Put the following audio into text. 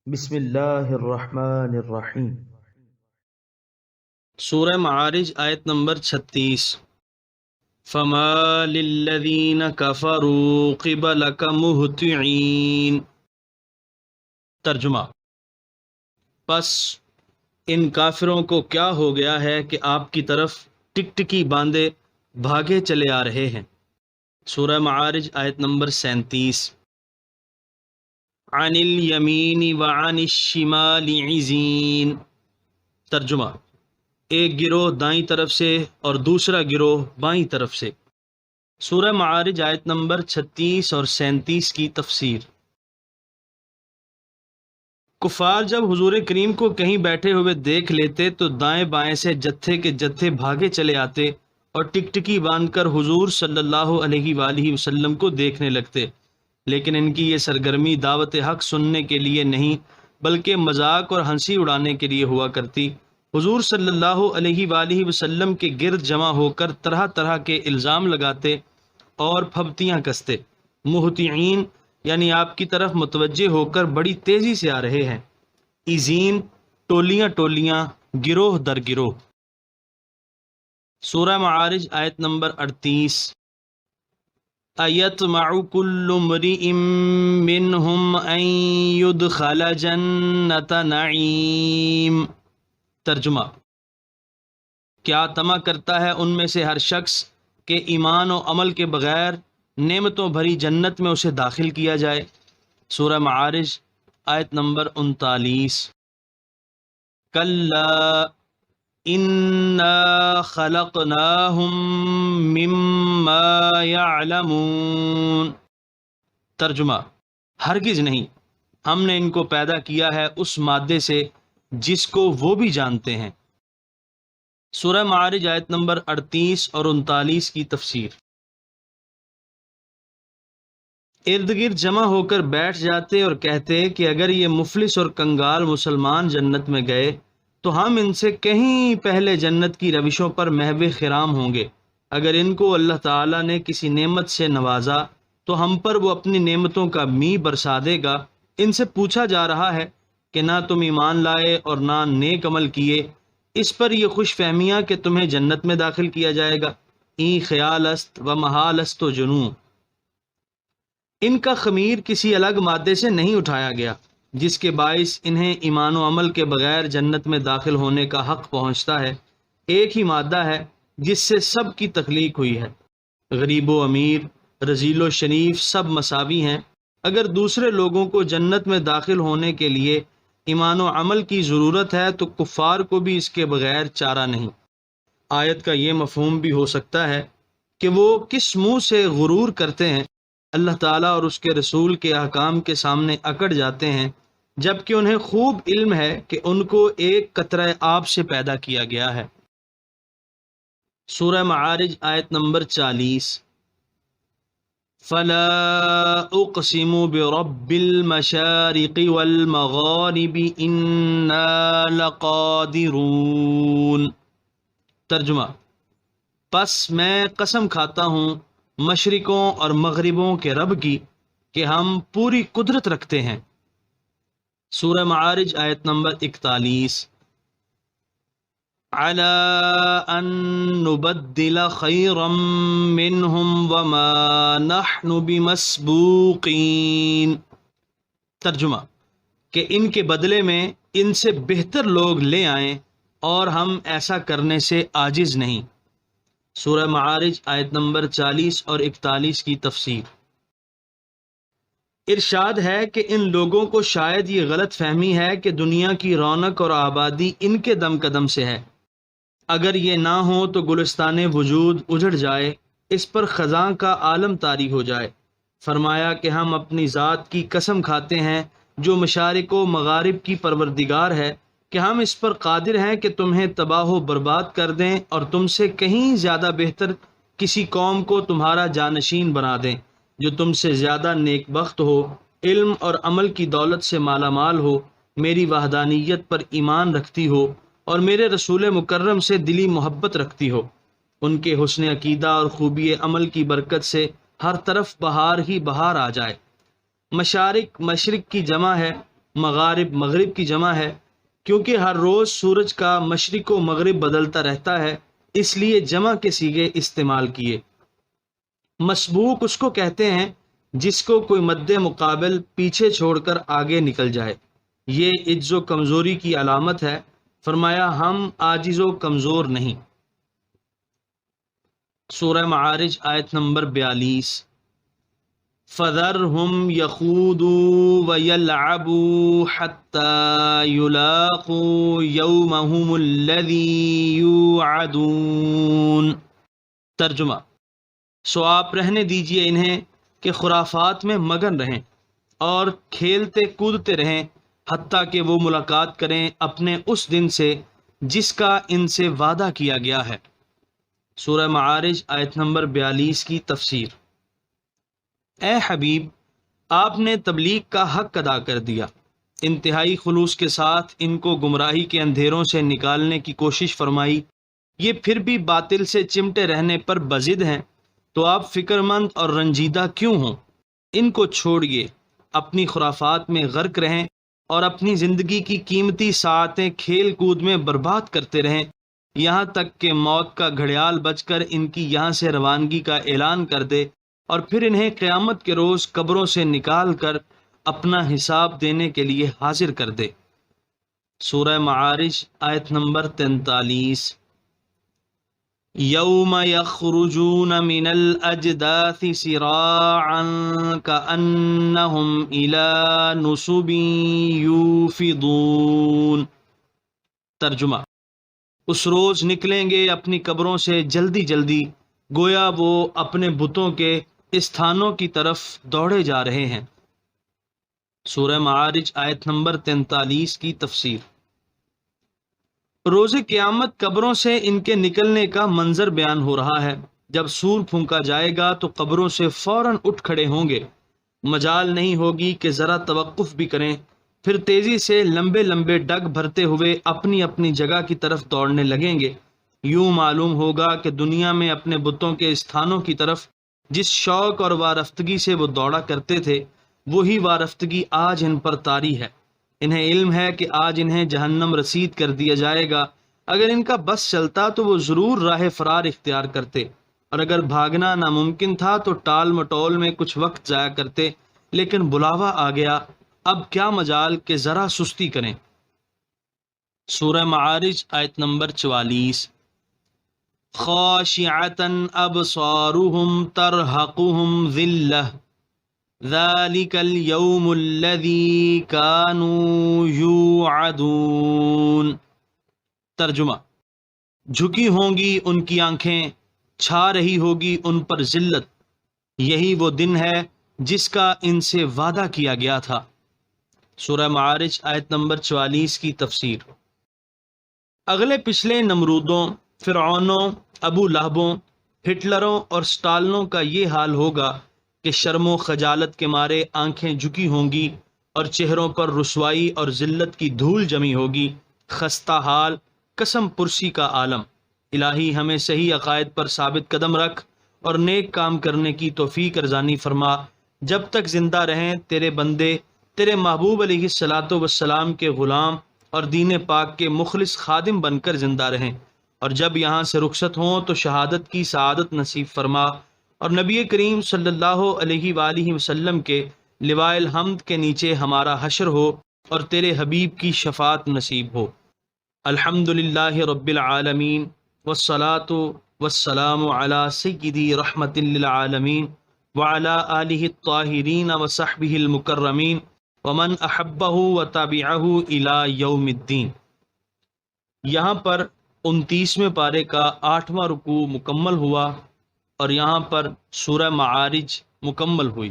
بسم اللہ الرحمن الرحیم۔ سورہ معارج آیت نمبر 36۔ فما للذین کفروا قبلک مہطعین۔ ترجمہ: پس ان کافروں کو کیا ہو گیا ہے کہ آپ کی طرف ٹکٹکی باندھے بھاگے چلے آ رہے ہیں۔ سورہ معارج آیت نمبر 37۔ عن الیمین وعن الشمال عزین۔ ترجمہ: ایک گروہ دائیں طرف سے اور دوسرا گروہ بائیں طرف سے۔ سورہ معارج آیت نمبر 36 اور 37 کی تفسیر۔ کفار جب حضور کریم کو کہیں بیٹھے ہوئے دیکھ لیتے تو دائیں بائیں سے جتھے کے جتھے بھاگے چلے آتے اور ٹکٹکی باندھ کر حضور صلی اللہ علیہ وآلہ وسلم کو دیکھنے لگتے، لیکن ان کی یہ سرگرمی دعوت حق سننے کے لیے نہیں بلکہ مذاق اور ہنسی اڑانے کے لیے ہوا کرتی۔ حضور صلی اللہ علیہ وآلہ وسلم کے گرد جمع ہو کر طرح طرح کے الزام لگاتے اور پھبتیاں کستے۔ مہطعین یعنی آپ کی طرف متوجہ ہو کر بڑی تیزی سے آ رہے ہیں۔ عزین ٹولیاں ٹولیاں، گروہ در گروہ۔ سورہ معارج آیت نمبر 38۔ ایطمع کل امرئ منہم ان یدخل جنۃ نعیم۔ ترجمہ: کیا طمع کرتا ہے ان میں سے ہر شخص کہ ایمان و عمل کے بغیر نعمتوں بھری جنت میں اسے داخل کیا جائے۔ سورہ معارج آیت نمبر 39۔ کلا انا خلقناہم مما یعلمون۔ ترجمہ: ہرگز نہیں، ہم نے ان کو پیدا کیا ہے اس مادے سے جس کو وہ بھی جانتے ہیں۔ سورہ معارج آیت نمبر 38 اور 39 کی تفسیر۔ ارد گرد جمع ہو کر بیٹھ جاتے اور کہتے کہ اگر یہ مفلس اور کنگال مسلمان جنت میں گئے تو ہم ان سے کہیں پہلے جنت کی روشوں پر محو خرام ہوں گے۔ اگر ان کو اللہ تعالیٰ نے کسی نعمت سے نوازا تو ہم پر وہ اپنی نعمتوں کا می برسا دے گا۔ ان سے پوچھا جا رہا ہے کہ نہ تم ایمان لائے اور نہ نیک عمل کیے، اس پر یہ خوش فہمیاں کہ تمہیں جنت میں داخل کیا جائے گا۔ این خیال است و محال است و جنوں۔ ان کا خمیر کسی الگ مادے سے نہیں اٹھایا گیا جس کے باعث انہیں ایمان و عمل کے بغیر جنت میں داخل ہونے کا حق پہنچتا ہے۔ ایک ہی مادہ ہے جس سے سب کی تخلیق ہوئی ہے۔ غریب و امیر، رذیل و شریف سب مساوی ہیں۔ اگر دوسرے لوگوں کو جنت میں داخل ہونے کے لیے ایمان و عمل کی ضرورت ہے تو کفار کو بھی اس کے بغیر چارہ نہیں۔ آیت کا یہ مفہوم بھی ہو سکتا ہے کہ وہ کس منہ سے غرور کرتے ہیں، اللہ تعالیٰ اور اس کے رسول کے احکام کے سامنے اکڑ جاتے ہیں، جبکہ انہیں خوب علم ہے کہ ان کو ایک قطرہ آب سے پیدا کیا گیا ہے۔ سورہ معارج آیت نمبر 40۔ فلا اقسم برب المشارق والمغارب انا لقادرون۔ ترجمہ: پس میں قسم کھاتا ہوں مشرقوں اور مغربوں کے رب کی کہ ہم پوری قدرت رکھتے ہیں۔ سورہ معارج آیت نمبر 41۔ عَلَىٰ أَن نُبَدِّلَ خَيْرًا مِّنْهُمْ وَمَا نَحْنُ بِمَسْبُوقِينَ۔ ترجمہ: کہ ان کے بدلے میں ان سے بہتر لوگ لے آئیں اور ہم ایسا کرنے سے عاجز نہیں۔ سورہ معارج آیت نمبر 40 اور 41 کی تفسیر۔ ارشاد ہے کہ ان لوگوں کو شاید یہ غلط فہمی ہے کہ دنیا کی رونق اور آبادی ان کے دم قدم سے ہے۔ اگر یہ نہ ہو تو گلستان وجود اجڑ جائے، اس پر خزاں کا عالم طاری ہو جائے۔ فرمایا کہ ہم اپنی ذات کی قسم کھاتے ہیں جو مشارق و مغارب کی پروردگار ہے کہ ہم اس پر قادر ہیں کہ تمہیں تباہ و برباد کر دیں اور تم سے کہیں زیادہ بہتر کسی قوم کو تمہارا جانشین بنا دیں جو تم سے زیادہ نیک بخت ہو، علم اور عمل کی دولت سے مالا مال ہو، میری وحدانیت پر ایمان رکھتی ہو اور میرے رسول مکرم سے دلی محبت رکھتی ہو۔ ان کے حسن عقیدہ اور خوبی عمل کی برکت سے ہر طرف بہار ہی بہار آ جائے۔ مشارق مشرق کی جمع ہے مغرب کی جمع ہے، کیونکہ ہر روز سورج کا مشرق و مغرب بدلتا رہتا ہے، اس لیے جمع کے صیغے استعمال کیے۔ مسبوق اس کو کہتے ہیں جس کو کوئی مد مقابل پیچھے چھوڑ کر آگے نکل جائے، یہ عجز و کمزوری کی علامت ہے، فرمایا ہم عاجز و کمزور نہیں۔ سورہ معارج آیت نمبر 42۔ فَذَرْهُمْ يَخُوضُوا وَيَلْعَبُوا حَتَّى يُلَاقُوا يَوْمَهُمُ الَّذِي يُوعَدُونَ۔ ترجمہ: سو آپ رہنے دیجئے انہیں کہ خرافات میں مگن رہیں اور کھیلتے کودتے رہیں حتیٰ کہ وہ ملاقات کریں اپنے اس دن سے جس کا ان سے وعدہ کیا گیا ہے۔ سورہ معارج آیت نمبر 42 کی تفسیر۔ اے حبیب، آپ نے تبلیغ کا حق ادا کر دیا، انتہائی خلوص کے ساتھ ان کو گمراہی کے اندھیروں سے نکالنے کی کوشش فرمائی، یہ پھر بھی باطل سے چمٹے رہنے پر بضد ہیں، تو آپ فکر مند اور رنجیدہ کیوں ہوں؟ ان کو چھوڑیے، اپنی خرافات میں غرق رہیں اور اپنی زندگی کی قیمتی ساعتیں کھیل کود میں برباد کرتے رہیں، یہاں تک کہ موت کا گھڑیال بج کر ان کی یہاں سے روانگی کا اعلان کر دے اور پھر انہیں قیامت کے روز قبروں سے نکال کر اپنا حساب دینے کے لیے حاضر کر دے۔ سورہ معارج آیت نمبر 43۔ یوم یخرجون من الاجداث سراعا کأنہم الی نصب یوفضون۔ ترجمہ: اس روز نکلیں گے اپنی قبروں سے جلدی جلدی، گویا وہ اپنے بتوں کے استھانوں کی طرف دوڑے جا رہے ہیں۔ سورہ معارج آیت نمبر 43 کی تفسیر۔ روز قیامت قبروں سے ان کے نکلنے کا منظر بیان ہو رہا ہے۔ جب سور پھونکا جائے گا تو قبروں سے فوراً اٹھ کھڑے ہوں گے، مجال نہیں ہوگی کہ ذرا توقف بھی کریں، پھر تیزی سے لمبے لمبے ڈگ بھرتے ہوئے اپنی اپنی جگہ کی طرف دوڑنے لگیں گے۔ یوں معلوم ہوگا کہ دنیا میں اپنے بتوں کے استھانوں کی طرف جس شوق اور وارفتگی سے وہ دوڑا کرتے تھے، وہی وارفتگی آج ان پر طاری ہے۔ انہیں علم ہے کہ آج انہیں جہنم رسید کر دیا جائے گا، اگر ان کا بس چلتا تو وہ ضرور راہ فرار اختیار کرتے، اور اگر بھاگنا ناممکن تھا تو ٹال مٹول میں کچھ وقت ضائع کرتے، لیکن بلاوا آ گیا، اب کیا مجال کہ ذرا سستی کریں۔ سورہ معارج آیت نمبر 44۔ خاشعة أبصارهم ترهقهم ذلة ذلك اليوم الذي كانوا يوعدون۔ ترجمہ: جھکی ہوں گی ان کی آنکھیں، چھا رہی ہوگی ان پر ذلت، یہی وہ دن ہے جس کا ان سے وعدہ کیا گیا تھا۔ سورہ معارج آیت نمبر 44 کی تفسیر۔ اگلے پچھلے نمرودوں، فرعونوں، ابو لہبوں، ہٹلروں اور سٹالنوں کا یہ حال ہوگا کہ شرم و خجالت کے مارے آنکھیں جھکی ہوں گی اور چہروں پر رسوائی اور ذلت کی دھول جمی ہوگی۔ خستہ حال، قسم پرسی کا عالم۔ الہی ہمیں صحیح عقائد پر ثابت قدم رکھ اور نیک کام کرنے کی توفیق ارزانی فرما۔ جب تک زندہ رہیں تیرے بندے تیرے محبوب علیہ الصلاۃ والسلام کے غلام اور دین پاک کے مخلص خادم بن کر زندہ رہیں، اور جب یہاں سے رخصت ہوں تو شہادت کی سعادت نصیب فرما، اور نبی کریم صلی اللہ علیہ وآلہ وسلم کے لواء الحمد کے نیچے ہمارا حشر ہو اور تیرے حبیب کی شفاعت نصیب ہو۔ الحمدللہ رب العالمین، والصلاة والسلام علی سیدی رحمت للعالمین وعلی آلہ الطاہرین وصحبہ المکرمین ومن احبہ وتابعہ الی یوم الدین۔ یہاں پر 29ویں پارے کا 8واں رکوع مکمل ہوا اور یہاں پر سورہ معارج مکمل ہوئی۔